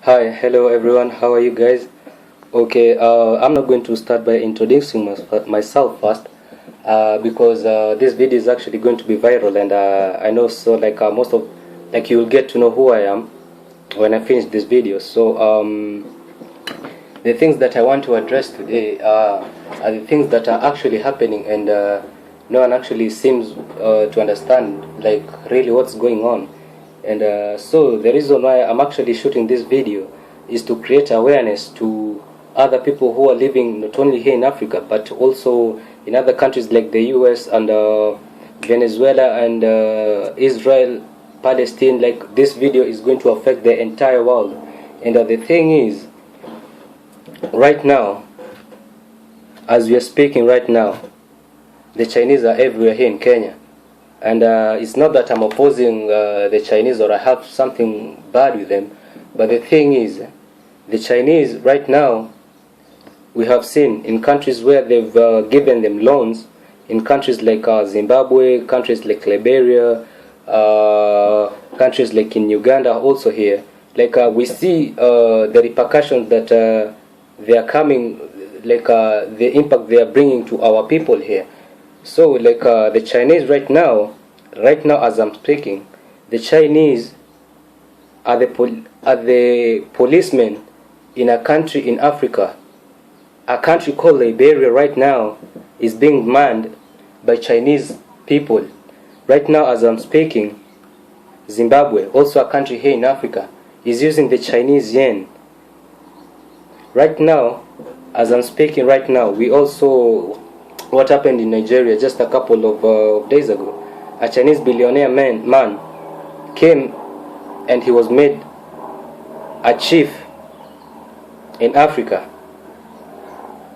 Hi, hello everyone. How are you guys? Okay, I'm not going to start by introducing myself first, because this video is actually going to be viral, and I know so most of you will get to know who I am when I finish this video. So the things that I want to address today are the things that are actually happening, and no one actually seems to understand really what's going on. And so the reason why I'm actually shooting this video is to create awareness to other people who are living not only here in Africa but also in other countries like the US and Venezuela and Israel, Palestine. Like, this video is going to affect the entire world. And the thing is, right now, as we are speaking right now, the Chinese are everywhere here in Kenya. And it's not that I'm opposing the Chinese or I have something bad with them, but the thing is, the Chinese right now, we have seen in countries where they've given them loans, in countries like Zimbabwe, countries like Liberia, countries like in Uganda also here, we see the repercussions that they are coming, the impact they are bringing to our people here. So the Chinese right now as I'm speaking, the Chinese are the policemen in a country in Africa. A country called Liberia right now is being manned by Chinese people. Right now as I'm speaking, Zimbabwe, also a country here in Africa, is using the Chinese yen. Right now as I'm speaking right now, we also, what happened in Nigeria just a couple of days ago, a Chinese billionaire man came and he was made a chief in Africa.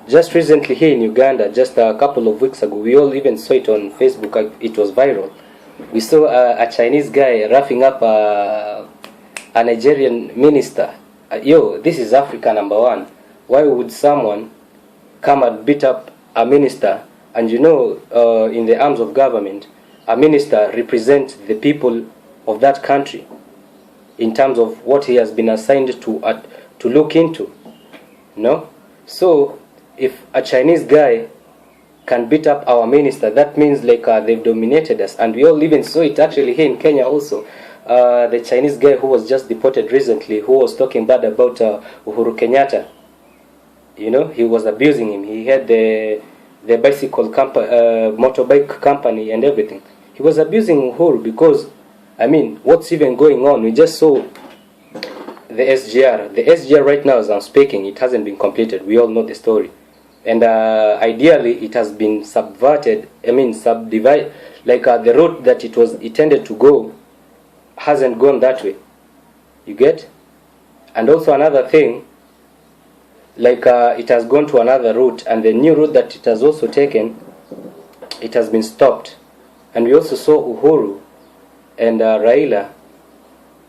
Just recently here in Uganda, just a couple of weeks ago, we all even saw it on Facebook. It was viral. We saw a Chinese guy roughing up a Nigerian minister. Yo, this is Africa #1. Why would someone come and beat up a minister? And in the arms of government, a minister represents the people of that country in terms of what he has been assigned to look into. So if a Chinese guy can beat up our minister, that means they've dominated us. And we all even saw it actually here in Kenya also. The Chinese guy who was just deported recently, who was talking bad about Uhuru Kenyatta. He was abusing him. He had the bicycle motorbike company and everything. He was abusing Uhuru because, what's even going on? We just saw the SGR. The SGR right now as I'm speaking, it hasn't been completed. We all know the story. And ideally it has been subdivided. The route that it was intended to go hasn't gone that way. You get? And also another thing, it has gone to another route, and the new route that it has also taken, it has been stopped. And we also saw Uhuru and Raila,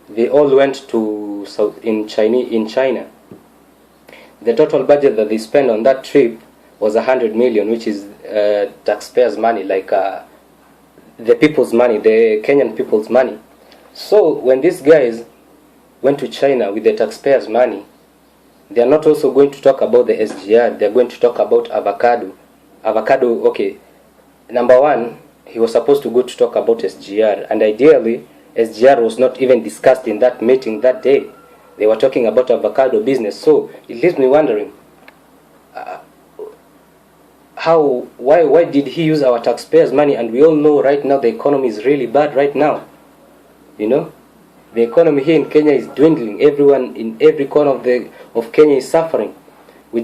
they all went to in China. The total budget that they spent on that trip was 100 million, which is taxpayers' money, the people's money, the Kenyan people's money. So when these guys went to China with the taxpayers' money, they are not also going to talk about the SGR. They are going to talk about avocado. Avocado, okay. #1, he was supposed to go to talk about SGR, and ideally SGR was not even discussed in that meeting that day. They were talking about avocado business. So it leaves me wondering, why did he use our taxpayers' money? And we all know right now the economy is really bad right now. The economy here in Kenya is dwindling. Everyone in every corner of Kenya is suffering. We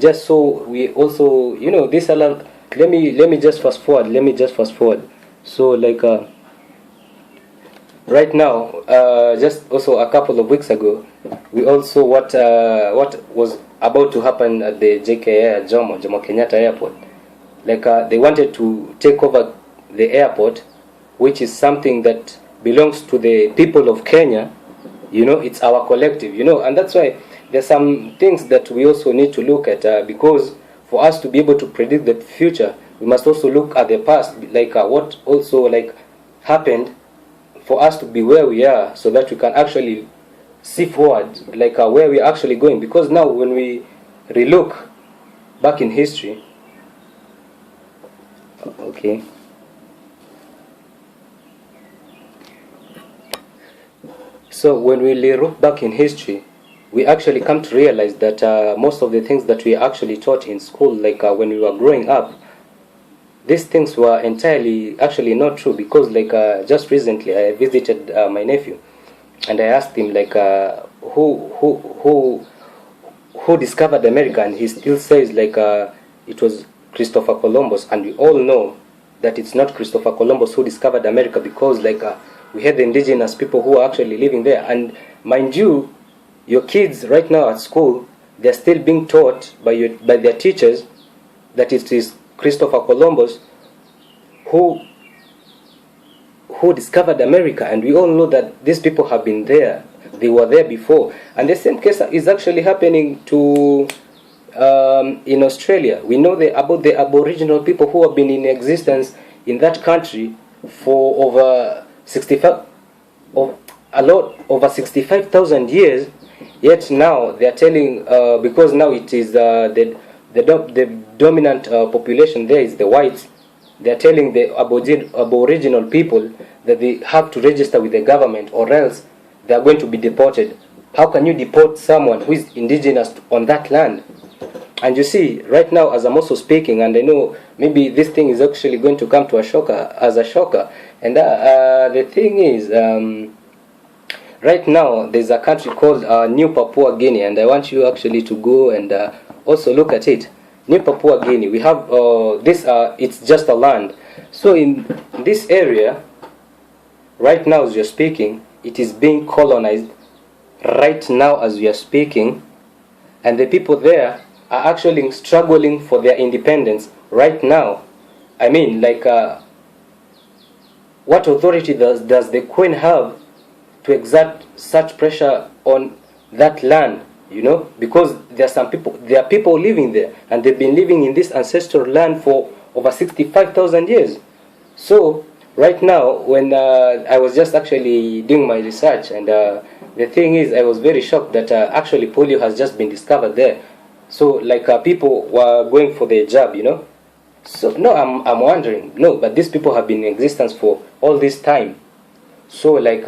also this alarm. Let me just fast forward. So right now, just also a couple of weeks ago, we also what was about to happen at the JKIA Jomo Kenyatta Airport. They wanted to take over the airport, which is something that belongs to the people of Kenya. It's our collective, and that's why there's some things that we also need to look at, because for us to be able to predict the future, we must also look at the past, what also happened, for us to be where we are, so that we can actually see forward, like where we're actually going. Because now when we relook back in history, okay, so when we look back in history, we actually come to realize that most of the things that we actually taught in school, like when we were growing up, these things were entirely actually not true. Because like just recently I visited my nephew, and I asked him like who discovered America, and he still says like it was Christopher Columbus. And we all know that it's not Christopher Columbus who discovered America, because like we had the indigenous people who are actually living there. And mind you, your kids right now at school, they're still being taught by their teachers that it is Christopher Columbus who discovered America. And we all know that these people have been there. They were there before. And the same case is actually happening to in Australia. We know about the Aboriginal people who have been in existence in that country for over 65,000 years. Yet now they are telling, because now it is the dominant population there is the whites. They are telling the Aboriginal people that they have to register with the government, or else they are going to be deported. How can you deport someone who is indigenous on that land? And you see, right now, as I'm also speaking, and I know maybe this thing is actually going to come to a shocker, and the thing is, right now there's a country called New Papua Guinea, and I want you actually to go and also look at it. New Papua Guinea, we have this, it's just a land. So in this area, right now as you're speaking, it is being colonized right now as we are speaking, and the people there are actually struggling for their independence right now. I mean, like, what authority does the Queen have to exert such pressure on that land? You know, because there are people living there, and they've been living in this ancestral land for over 65,000 years. So right now, when I was just actually doing my research, and the thing is, I was very shocked that actually polio has just been discovered there. So like people were going for their jab, you know. So no, I'm wondering, no, but these people have been in existence for all this time. So like,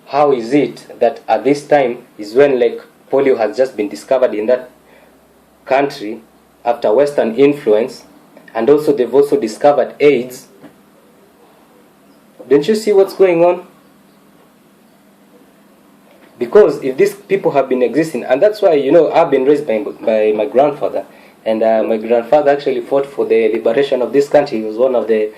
how is it that at this time is when like polio has just been discovered in that country after Western influence, and also they've also discovered AIDS? Don't you see what's going on? Because if these people have been existing, and that's why, you know, I've been raised by my grandfather, and my grandfather actually fought for the liberation of this country. He was one of the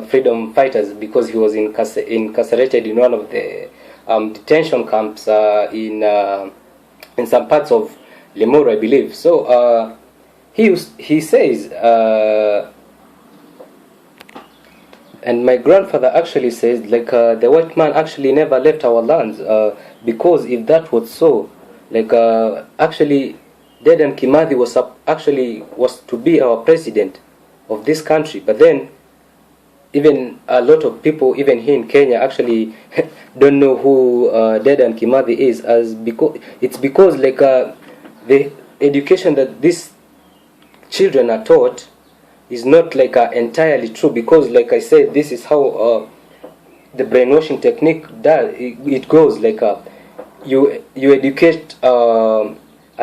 freedom fighters, because he was incarcerated in one of the detention camps in some parts of Lemur, I believe. So he says, and my grandfather actually says, like, the white man actually never left our lands, because if that was so, like, actually Dedan Kimathi was to be our president of this country. But then even a lot of people, even here in Kenya, actually don't know who Dedan Kimathi is, because like the education that these children are taught is not like entirely true. Because like I said, this is how the brainwashing technique it goes. Like you educate a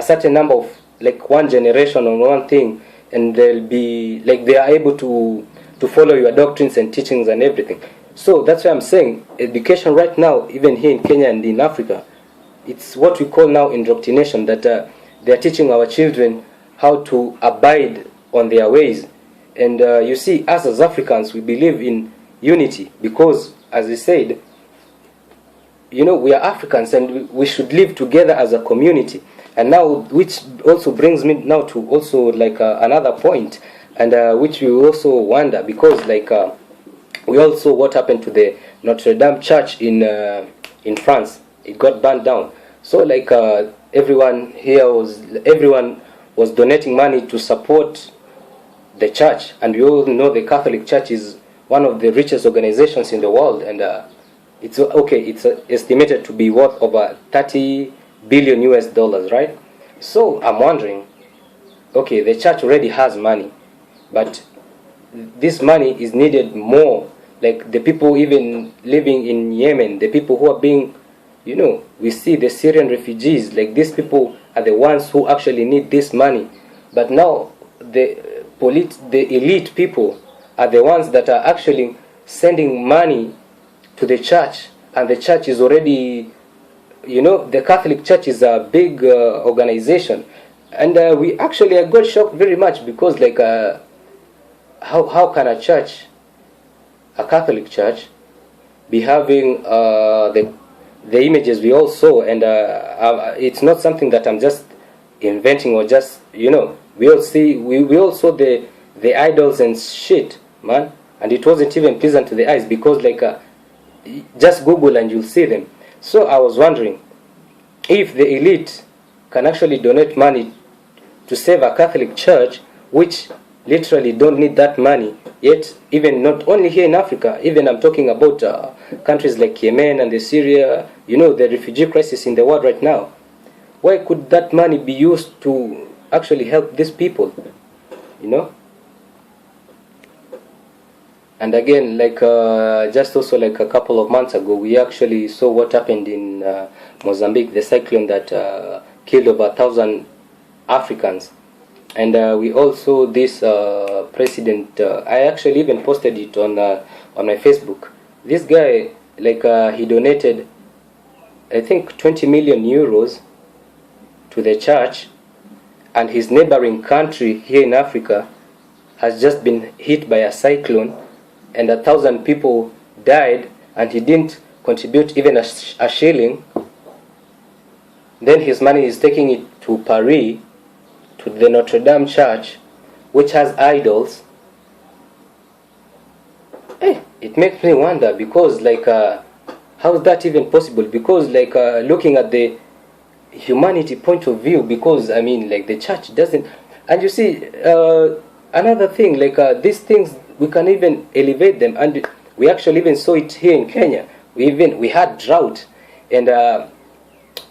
certain number of, like, one generation on one thing, and they'll be like, they are able to follow your doctrines and teachings and everything. So that's why I'm saying education right now, even here in Kenya and in Africa, it's what we call now indoctrination, that they're teaching our children how to abide on their ways. And you see, us as Africans, we believe in unity, because, as I said, you know, we are Africans, and we should live together as a community. And now, which also brings me now to also like another point, and which we also wonder, because like we also, what happened to the Notre Dame Church in France? It got burned down. So like everyone was donating money to support the church, and we all know the Catholic Church is one of the richest organizations in the world, and It's okay. It's estimated to be worth over 30 billion US dollars, right? So I'm wondering, okay, the church already has money, but this money is needed more. Like the people even living in Yemen, the people who are being, we see the Syrian refugees, like these people are the ones who actually need this money. But now the elite people are the ones that are actually sending money to the church, and the church is already, the Catholic Church is a big organization, and we actually got shocked very much because like how can a Catholic church be having the images we all saw, and it's not something that I'm just inventing or just we all see, we all saw the idols and shit, man, and it wasn't even pleasant to the eyes because like just Google and you'll see them. So I was wondering if the elite can actually donate money to save a Catholic church, which literally don't need that money, yet even not only here in Africa, even I'm talking about countries like Yemen and the Syria, the refugee crisis in the world right now. Why could that money be used to actually help these people, And again, like just also like a couple of months ago, we actually saw what happened in Mozambique, the cyclone that killed over 1,000 Africans. And we also this president. I actually even posted it on my Facebook. This guy, like he donated, I think 20 million euros to the church, and his neighboring country here in Africa has just been hit by a cyclone, and 1,000 people died, and he didn't contribute even a shilling. Then his money is taking it to Paris, to the Notre Dame Church, which has idols. It makes me wonder because like how is that even possible? Because like looking at the humanity point of view, because I mean like the church doesn't, and you see another thing, like these things we can even elevate them, and we actually even saw it here in Kenya. We had drought, and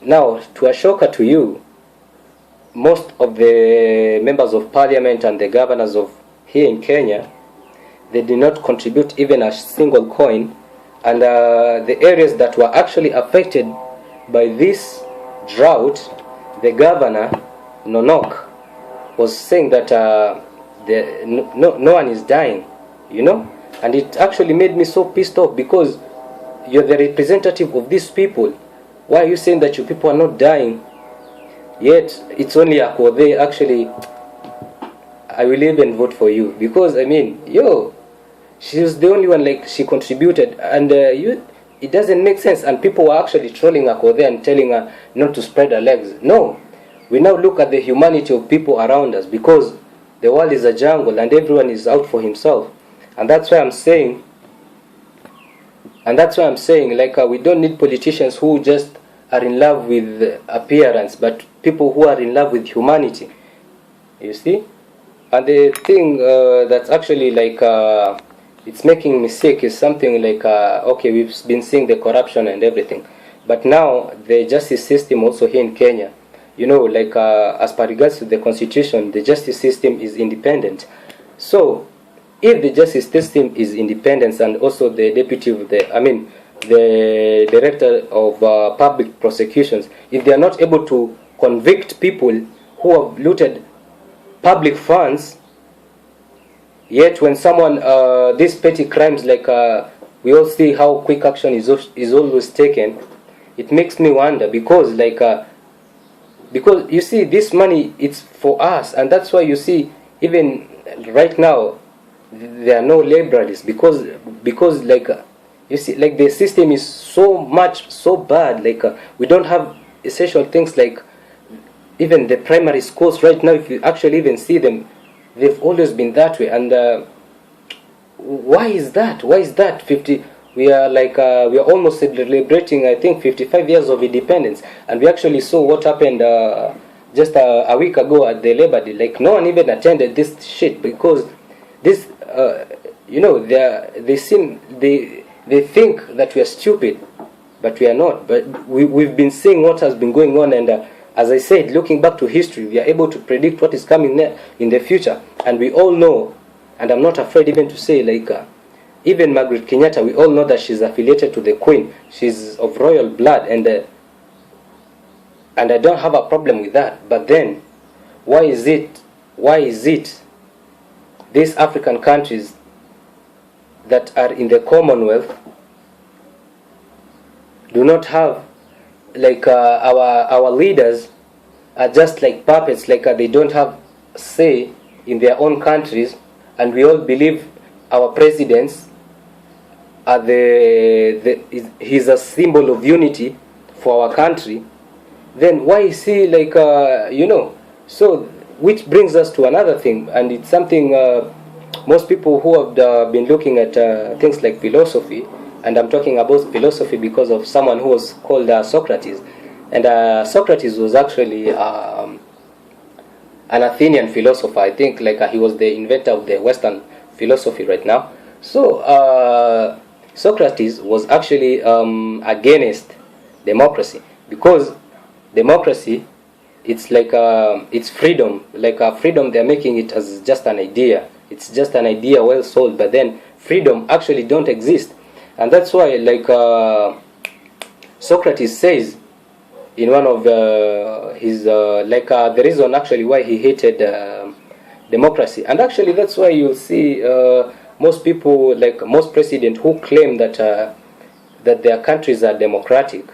now to a shocker to you, most of the members of parliament and the governors of here in Kenya, they did not contribute even a single coin, and the areas that were actually affected by this drought, the governor Nonok was saying that no one is dying, and it actually made me so pissed off because you're the representative of these people. Why are you saying that your people are not dying? Yet it's only Akode. Actually, I will even vote for you because I mean, she was the only one, like she contributed, and it doesn't make sense. And people were actually trolling Akode and telling her not to spread her legs. No, we now look at the humanity of people around us because the world is a jungle and everyone is out for himself, and that's why I'm saying. Like we don't need politicians who just are in love with appearance, but people who are in love with humanity. You see? And the thing that's actually like it's making me sick is something like okay, we've been seeing the corruption and everything, but now the justice system also here in Kenya, like as per regards to the constitution, the justice system is independent. So if the justice system is independent, and also the the director of public prosecutions, if they are not able to convict people who have looted public funds, yet when someone these petty crimes, like we all see how quick action is always taken, it makes me wonder because like because you see this money, it's for us, and that's why you see even right now there are no libraries because like you see, like the system is so bad, like we don't have essential things like even the primary schools right now. If you actually even see them, they've always been that way. And why is that? 50, we are like we are almost celebrating, I think, 55 years of independence, and we actually saw what happened just a week ago at the Labor Day. Like no one even attended this shit because this They think that we are stupid, but we are not. But we've been seeing what has been going on, and as I said, looking back to history, we are able to predict what is coming there in the future. And we all know, and I'm not afraid even to say, like, even Margaret Kenyatta, we all know that she's affiliated to the Queen. She's of royal blood, and I don't have a problem with that. But then, why is it these African countries that are in the Commonwealth do not have, like, our leaders are just like puppets, like they don't have say in their own countries, and we all believe our presidents are he's a symbol of unity for our country. Then why is he, like, so, which brings us to another thing, and it's something most people who have been looking at things like philosophy, and I'm talking about philosophy because of someone who was called Socrates. And Socrates was actually an Athenian philosopher. I think, like, he was the inventor of the Western philosophy right now. So Socrates was actually against democracy, because democracy, it's like it's freedom. Like freedom, they're making it as just an idea. It's just an idea well sold, but then freedom actually don't exist. And that's why, like, Socrates says in one of his the reason actually why he hated democracy. And actually that's why you'll see most people, like most presidents who claim that that their countries are democratic,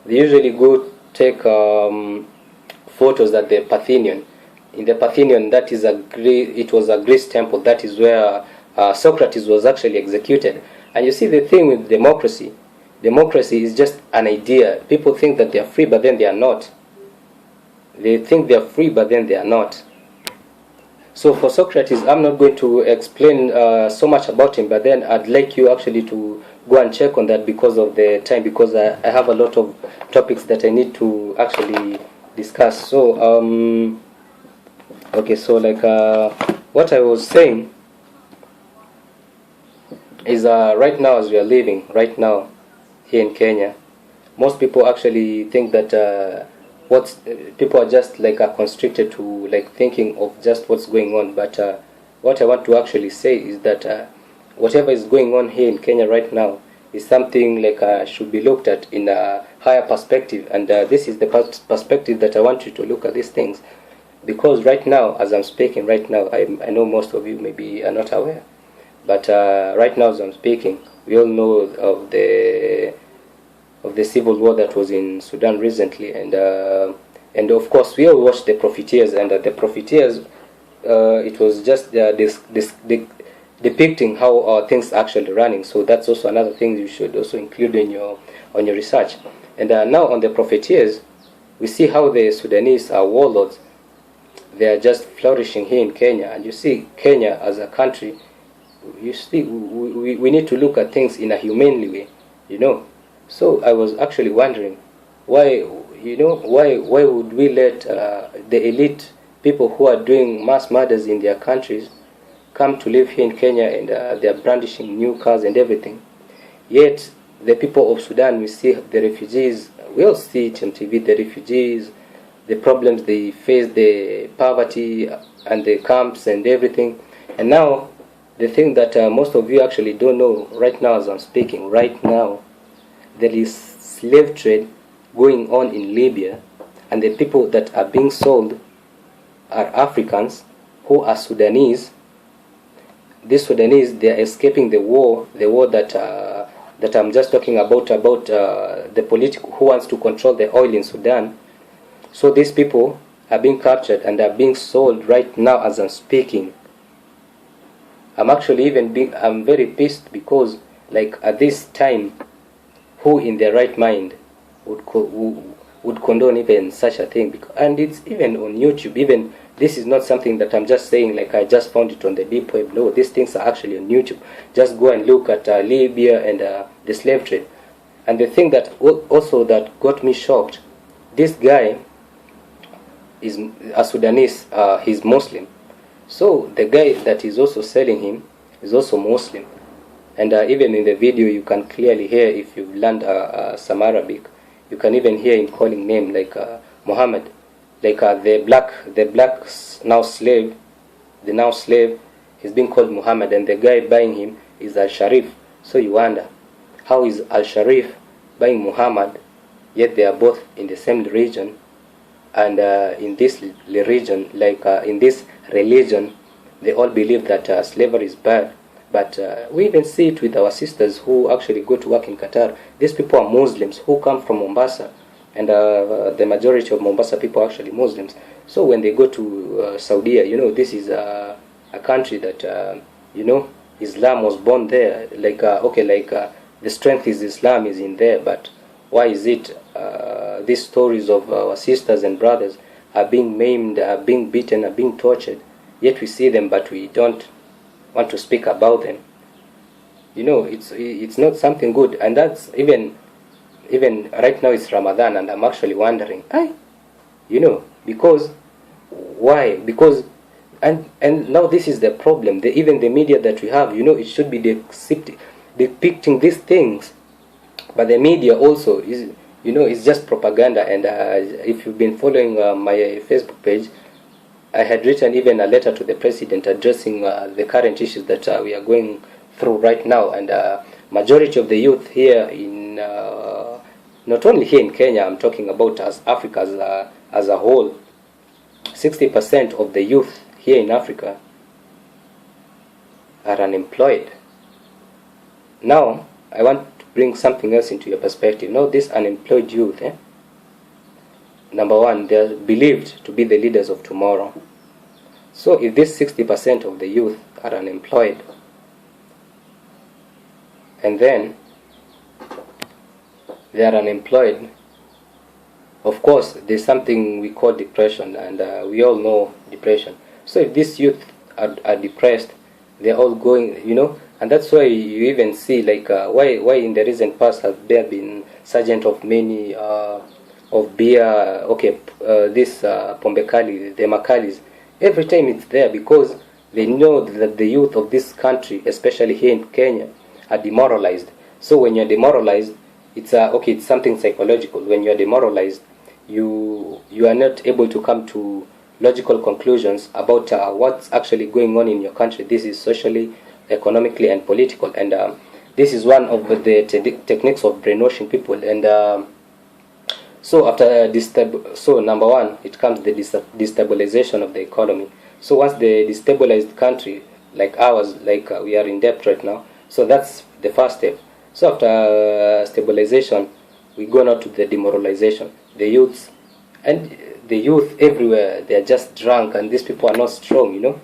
they usually go take photos at the Parthenon. In the Parthenon, that is it was a Greece temple. That is where Socrates was actually executed. And you see, the thing with democracy is just an idea. People think that they are free, but then they are not. They think they are free, but then they are not. So for Socrates, I'm not going to explain so much about him, but then I'd like you actually to go and check on that because of the time, because I have a lot of topics that I need to actually discuss. So, okay, so like what I was saying is right now, as we are living right now here in Kenya, most people actually think that people are just like constricted to like thinking of just what's going on. But what I want to actually say is that whatever is going on here in Kenya right now is something like should be looked at in a higher perspective, and this is the perspective that I want you to look at these things, because right now, as I'm speaking right now, I know most of you maybe are not aware, but right now as I'm speaking, we all know of the civil war that was in Sudan recently, and of course we all watched the Profiteers, and the Profiteers, it was just depicting how things are actually running. So that's also another thing you should also include in your research. And now on the Profiteers, we see how the Sudanese warlords, they are just flourishing here in Kenya. And you see Kenya as a country, you see we need to look at things in a humanely way, you know. So I was actually wondering why would we let the elite people who are doing mass murders in their countries come to live here in Kenya, and they are brandishing new cars and everything. Yet the people of Sudan, we see the refugees, we all see it on TV, the refugees, the problems they face, the poverty and the camps and everything. And now the thing that most of you actually don't know right now as I'm speaking, right now, there is slave trade going on in Libya, and the people that are being sold are Africans who are Sudanese. These Sudanese, they are escaping the war that I'm just talking about the political who wants to control the oil in Sudan. So these people are being captured and are being sold right now as I'm speaking. I'm actually I'm very pissed, because like at this time, who in their right mind would condone even such a thing? And it's even on YouTube. Even this is not something that I'm just saying like I just found it on the deep web. No, these things are actually on YouTube. Just go and look at Libya and the slave trade. And the thing that also that got me shocked, this guy is a Sudanese. He's Muslim. So the guy that is also selling him is also Muslim. And even in the video, you can clearly hear, if you've learned some Arabic, you can even hear him calling name like Muhammad, like the black now slave, the now slave is being called Muhammad, and the guy buying him is Al Sharif. So you wonder, how is Al Sharif buying Muhammad, yet they are both in the same region, and in this region, like in this religion, they all believe that slavery is bad. But we even see it with our sisters who actually go to work in Qatar. These people are Muslims who come from Mombasa, and the majority of Mombasa people are actually Muslims. So when they go to Saudi, this is a country that Islam was born there. Like the strength is Islam is in there, but why is it these stories of our sisters and brothers are being maimed, are being beaten, are being tortured? Yet we see them, but we don't want to speak about them. It's not something good, and that's even right now it's Ramadan, and I'm actually wondering, because why? Because and now this is the problem. Even the media that we have, it should be depicting these things, but the media also is, it's just propaganda. And if you've been following my Facebook page, I had written even a letter to the president addressing the current issues that we are going through right now. And majority of the youth here in, not only here in Kenya, I'm talking about as Africa as a whole, 60% of the youth here in Africa are unemployed. Now, I want to bring something else into your perspective. Now, this unemployed youth, number one, they are believed to be the leaders of tomorrow. So if this 60% of the youth are unemployed, and then they are unemployed, of course there's something we call depression, and we all know depression. So if these youth are depressed, they're all going, and that's why you even see like why in the recent past have there been surgent of many of beer, this Pombe Kali, the Makalis. Every time it's there, because they know that the youth of this country, especially here in Kenya, are demoralized. So when you're demoralized, it's it's something psychological. When you're demoralized, you are not able to come to logical conclusions about what's actually going on in your country. This is socially, economically, and political, and this is one of the techniques of brainwashing people. And so after so number one, it comes the destabilization of the economy. So once the destabilized country like ours, like we are in debt right now, so that's the first step. So after stabilization, we go now to the demoralization. The youth everywhere, they are just drunk, and these people are not strong,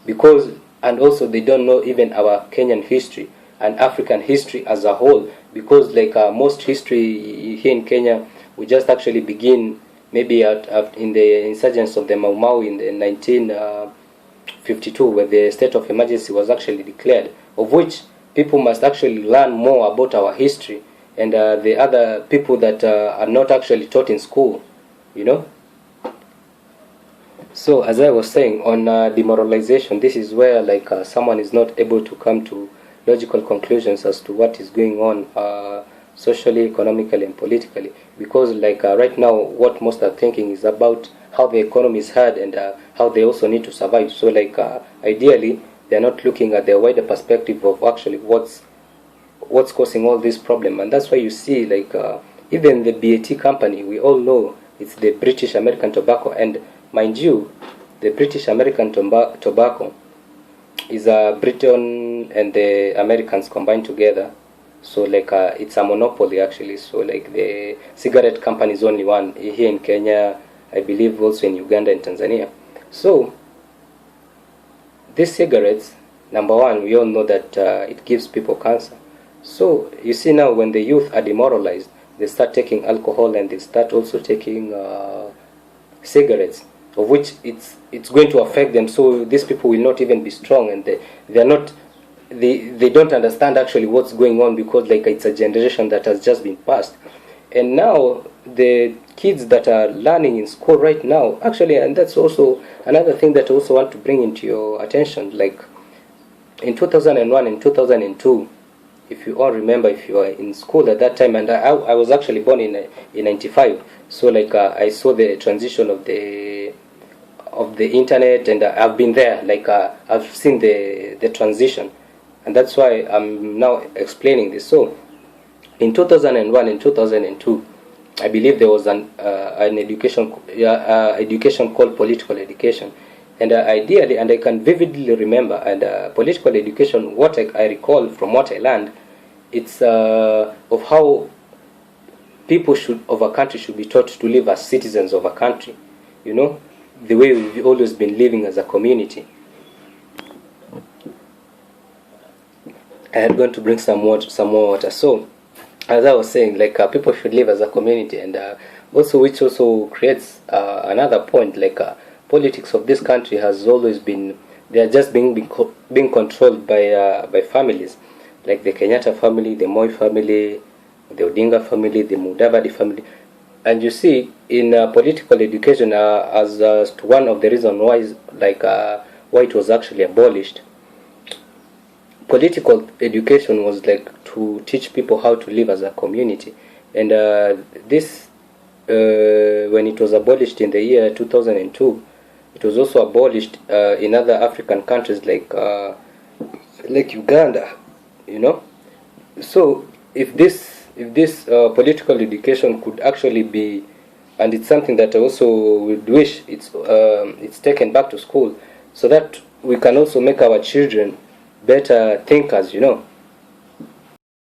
because, and also they don't know even our Kenyan history and African history as a whole, because like most history here in Kenya, we just actually begin maybe in the insurgence of the Mau Mau in the 1952, where the state of emergency was actually declared, of which people must actually learn more about our history and the other people that are not actually taught in school, So as I was saying, on demoralization, this is where like someone is not able to come to logical conclusions as to what is going on socially, economically, and politically, because like right now what most are thinking is about how the economy is hard and how they also need to survive. So like ideally they're not looking at the wider perspective of actually what's causing all this problem. And that's why you see like even the BAT company, we all know it's the British American Tobacco, and mind you, the British American Tobacco is Britain and the Americans combined together. So like it's a monopoly actually. So like the cigarette company is only one here in Kenya, I believe also in Uganda and Tanzania. So these cigarettes, number one, we all know that it gives people cancer. So you see now when the youth are demoralized, they start taking alcohol and they start also taking cigarettes, of which it's going to affect them. So these people will not even be strong, and they don't understand actually what's going on, because like it's a generation that has just been passed. And now the kids that are learning in school right now, actually, and that's also another thing that I also want to bring into your attention, like in 2001 and 2002, if you all remember, if you were in school at that time, and I was actually born in '95, so like I saw the transition of the internet, and I've been there, like I've seen the transition, and that's why I'm now explaining this. So in 2001 and 2002, I believe there was an education called political education, and ideally, and I can vividly remember, and political education, what I recall from what I learned, it's of how people of a country should be taught to live as citizens of a country, you know, the way we've always been living as a community. I had gone to bring some more water. So, as I was saying, like people should live as a community, and also which also creates another point, like politics of this country has always been, they are just being controlled by families, like the Kenyatta family, the Moi family, the Odinga family, the Mudavadi family. And you see, in political education, as to one of the reasons why it was actually abolished, political education was like to teach people how to live as a community. And this, when it was abolished in the year 2002, it was also abolished in other African countries like Uganda, you know. So if this political education could actually be, and it's something that I also would wish it's taken back to school, so that we can also make our children better thinkers, you know.